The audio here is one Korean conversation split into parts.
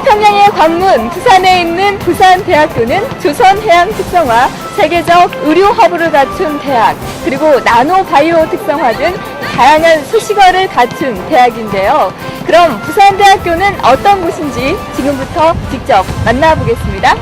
태평양의 관문 부산에 있는 부산대학교는 조선해양 특성화, 세계적 의료 허브를 갖춘 대학, 그리고 나노바이오 특성화 등 다양한 수식어를 갖춘 대학인데요. 그럼 부산대학교는 어떤 곳인지 지금부터 직접 만나보겠습니다.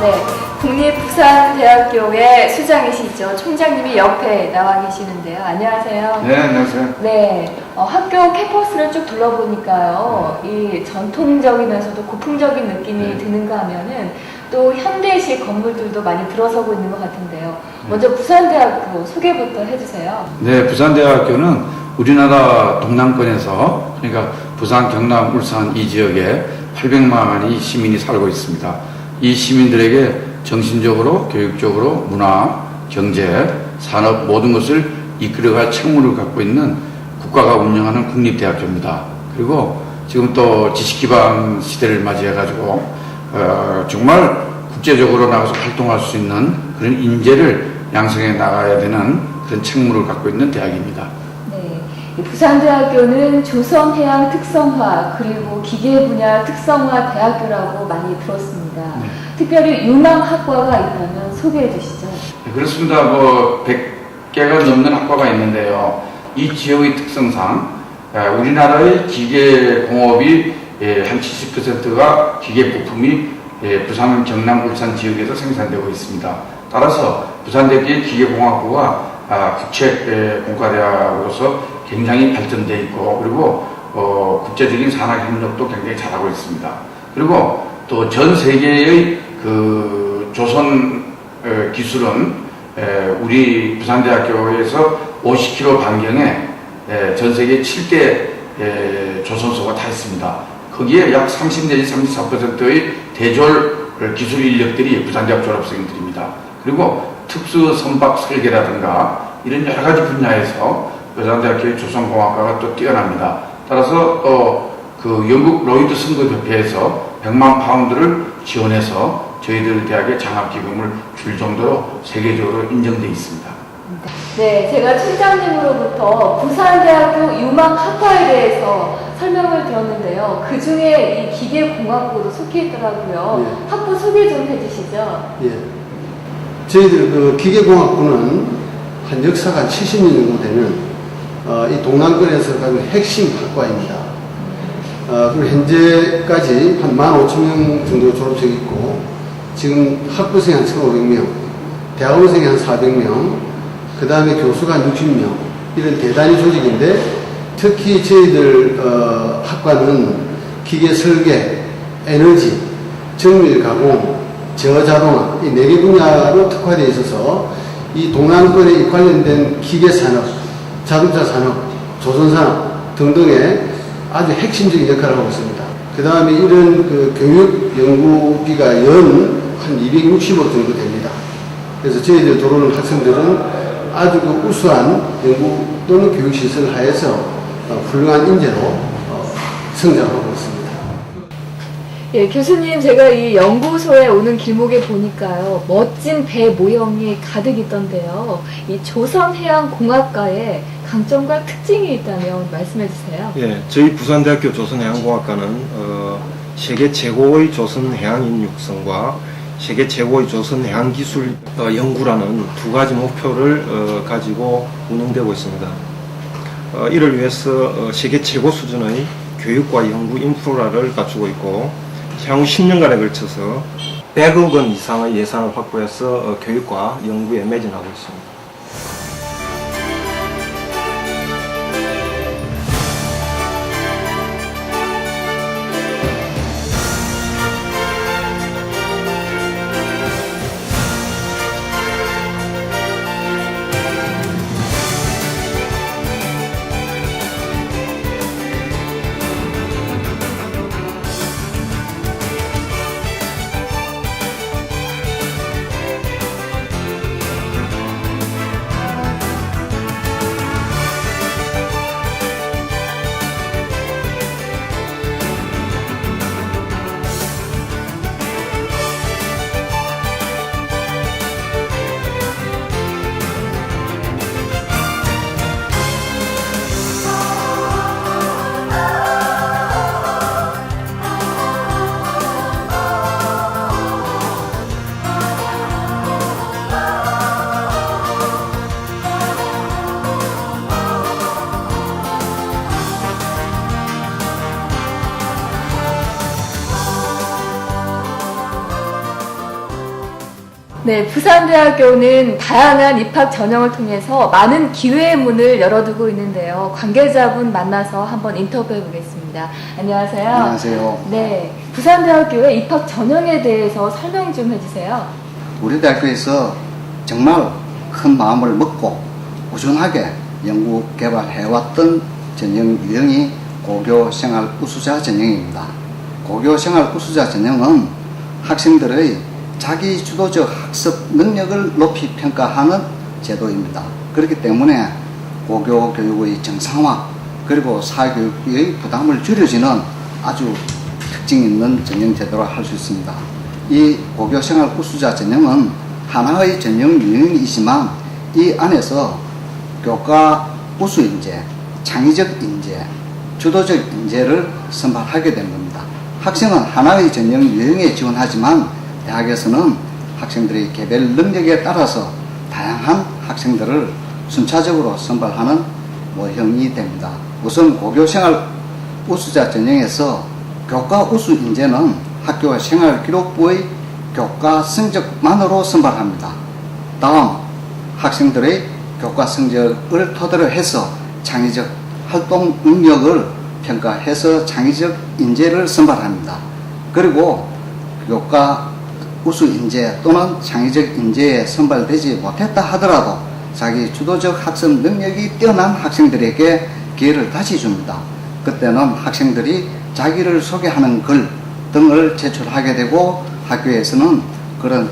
네, 국립부산대학교의 수장이시죠. 총장님이 옆에 나와 계시는데요. 안녕하세요. 네, 안녕하세요. 네, 학교 캠퍼스를 쭉 둘러보니까요. 이 전통적이면서도 고풍적인 느낌이 드는가 하면은 또 현대식 건물들도 많이 들어서고 있는 것 같은데요. 먼저 부산대학교 소개부터 해주세요. 네, 부산대학교는 우리나라 동남권에서, 그러니까 부산, 경남, 울산 이 지역에 800만이 시민이 살고 있습니다. 이 시민들에게 정신적으로, 교육적으로, 문화, 경제, 산업 모든 것을 이끌어갈 책무를 갖고 있는 국가가 운영하는 국립대학교입니다. 그리고 지금 또 지식기반 시대를 맞이해가지고 정말 국제적으로 나가서 활동할 수 있는 그런 인재를 양성해 나가야 되는 그런 책무를 갖고 있는 대학입니다. 네, 부산대학교는 조선해양 특성화 그리고 기계 분야 특성화 대학교라고 많이 들었습니다. 네. 특별히 유망 학과가 있다면 소개해 주시죠. 네, 그렇습니다. 100개가 넘는 학과가 있는데요. 이 지역의 특성상 우리나라의 기계공업이 한 70%가 기계 부품이 부산, 경남, 울산 지역에서 생산되고 있습니다. 따라서 부산대학교의 기계공학부가 국책 공과대학으로서 굉장히 발전되어 있고, 그리고 국제적인 산학협력도 굉장히 잘하고 있습니다. 그리고 또 전 세계의 그 조선 기술은 우리 부산대학교에서 50km 반경에 전 세계 7대 조선소가 다 있습니다. 거기에 약 30 내지 34%의 대졸 기술 인력들이 부산대학 졸업생들입니다. 그리고 특수 선박 설계라든가 이런 여러 가지 분야에서 부산대학교의 조선공학과가 또 뛰어납니다. 따라서 또 그 영국 로이드 선거협회에서 100만 파운드를 지원해서 저희들 대학에 장학기금을 줄 정도로 세계적으로 인정되어 있습니다. 네, 제가 총장님으로부터 부산대학교 유망학과에 대해서 설명을 들었는데요. 그 중에 이 기계공학부도 속해 있더라고요. 예. 학부 소개 좀 해주시죠. 예. 저희들 그 기계공학부는 한 역사가 70년 정도 되는 이 동남권에서 가장 핵심 학과입니다. 그리고 현재까지 한 15,000명 정도 졸업생이 있고, 지금 학부생이 한 1,500명, 대학원생이 한 400명, 그 다음에 교수가 한 60명, 이런 대단히 조직인데, 특히 저희들 학과는 기계 설계, 에너지, 정밀 가공, 저자동화 이 4개 분야로 특화되어 있어서 이 동남권에 관련된 기계 산업, 자동차 산업, 조선 산업 등등의 아주 핵심적인 역할을 하고 있습니다. 그 다음에 이런 그 교육 연구비가 연 한 260억 정도 됩니다. 그래서 저희들 들어오는 학생들은 아주 그 우수한 연구 또는 교육 시설을 하에서 훌륭한 인재로 성장하고 있습니다. 예, 교수님, 제가 이 연구소에 오는 길목에 보니까요, 멋진 배 모형이 가득 있던데요. 이 조선해양공학과에 강점과 특징이 있다면 말씀해 주세요. 예, 저희 부산대학교 조선해양공학과는 세계 최고의 조선해양인 육성과 세계 최고의 조선해양기술 연구라는 두 가지 목표를 가지고 운영되고 있습니다. 이를 위해서 세계 최고 수준의 교육과 연구 인프라를 갖추고 있고, 향후 10년간에 걸쳐서 100억 원 이상의 예산을 확보해서 교육과 연구에 매진하고 있습니다. 네, 부산대학교는 다양한 입학 전형을 통해서 많은 기회의 문을 열어두고 있는데요. 관계자분 만나서 한번 인터뷰해 보겠습니다. 안녕하세요. 안녕하세요. 네, 부산대학교의 입학 전형에 대해서 설명 좀 해주세요. 우리 대학교에서 정말 큰 마음을 먹고 꾸준하게 연구 개발해왔던 전형 유형이 고교 생활 우수자 전형입니다. 고교 생활 우수자 전형은 학생들의 자기 주도적 학습 능력을 높이 평가하는 제도입니다. 그렇기 때문에 고교 교육의 정상화 그리고 사교육의 부담을 줄여주는 아주 특징 있는 전형 제도라 할 수 있습니다. 이 고교 생활 우수자 전형은 하나의 전형 유형이지만 이 안에서 교과 우수 인재, 창의적 인재, 주도적 인재를 선발하게 된 겁니다. 학생은 하나의 전형 유형에 지원하지만 대학에서는 학생들의 개별 능력에 따라서 다양한 학생들을 순차적으로 선발하는 모형이 됩니다. 우선 고교생활 우수자 전형에서 교과 우수 인재는 학교 생활기록부의 교과 성적만으로 선발합니다. 다음 학생들의 교과 성적을 토대로 해서 창의적 활동 능력을 평가해서 창의적 인재를 선발합니다. 그리고 교과 우수 인재 또는 창의적 인재에 선발되지 못했다 하더라도 자기 주도적 학습 능력이 뛰어난 학생들에게 기회를 다시 줍니다. 그때는 학생들이 자기를 소개하는 글 등을 제출하게 되고 학교에서는 그런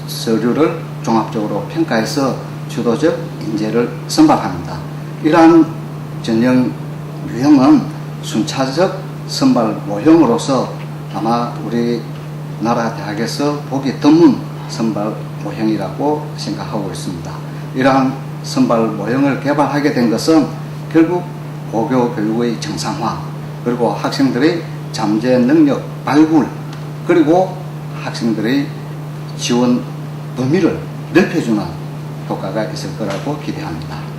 서류를 종합적으로 평가해서 주도적 인재를 선발합니다. 이러한 전형 유형은 순차적 선발 모형으로서 아마 우리나라 대학에서 보기 드문 선발 모형이라고 생각하고 있습니다. 이러한 선발 모형을 개발하게 된 것은 결국 고교 교육의 정상화 그리고 학생들의 잠재 능력 발굴 그리고 학생들의 지원 범위를 넓혀주는 효과가 있을 거라고 기대합니다.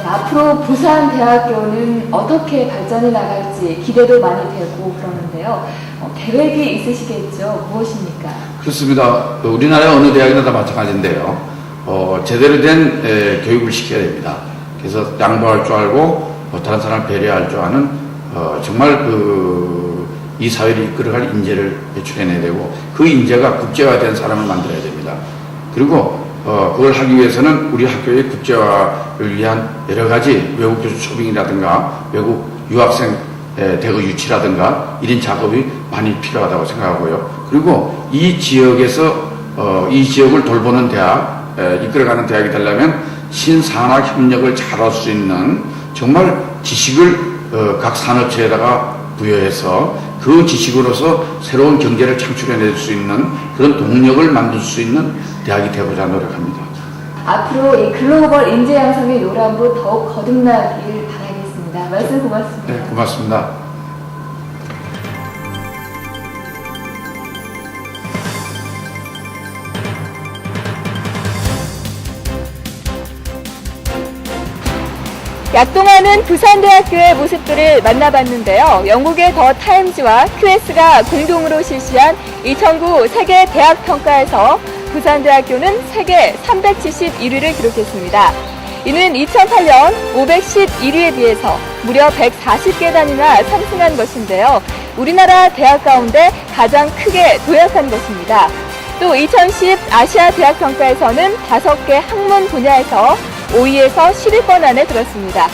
앞으로 부산대학교는 어떻게 발전해 나갈지 기대도 많이 되고 그러는데요. 계획이 있으시겠죠? 무엇입니까? 그렇습니다. 우리나라의 어느 대학이나 다 마찬가지인데요. 제대로 된 교육을 시켜야 됩니다. 그래서 양보할 줄 알고 다른 사람을 배려할 줄 아는 정말 이 사회를 이끌어갈 인재를 배출해내야 되고 그 인재가 국제화된 사람을 만들어야 됩니다. 그리고 그걸 하기 위해서는 우리 학교의 국제화를 위한 여러 가지 외국 교수 초빙이라든가 외국 유학생 대거 유치라든가 이런 작업이 많이 필요하다고 생각하고요. 그리고 이 지역에서 이 지역을 돌보는 대학, 이끌어가는 대학이 되려면 신산학 협력을 잘할 수 있는 정말 지식을 각 산업체에다가 부여해서 그 지식으로서 새로운 경제를 창출해낼 수 있는 그런 동력을 만들 수 있는 대학이 되고자 노력합니다. 앞으로 이 글로벌 인재 양성의 노란부 더욱 거듭나길 바라겠습니다. 말씀 고맙습니다. 네, 고맙습니다. 약동하는 부산대학교의 모습들을 만나봤는데요. 영국의 더 타임즈와 QS가 공동으로 실시한 2009 세계 대학 평가에서 부산대학교는 세계 371위를 기록했습니다. 이는 2008년 511위에 비해서 무려 140계단이나 상승한 것인데요. 우리나라 대학 가운데 가장 크게 도약한 것입니다. 또 2010 아시아 대학 평가에서는 5개 학문 분야에서 5위에서 10위권 안에 들었습니다.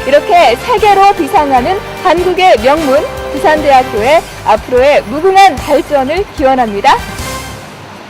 이렇게 세계로 비상하는 한국의 명문 부산대학교의 앞으로의 무궁한 발전을 기원합니다.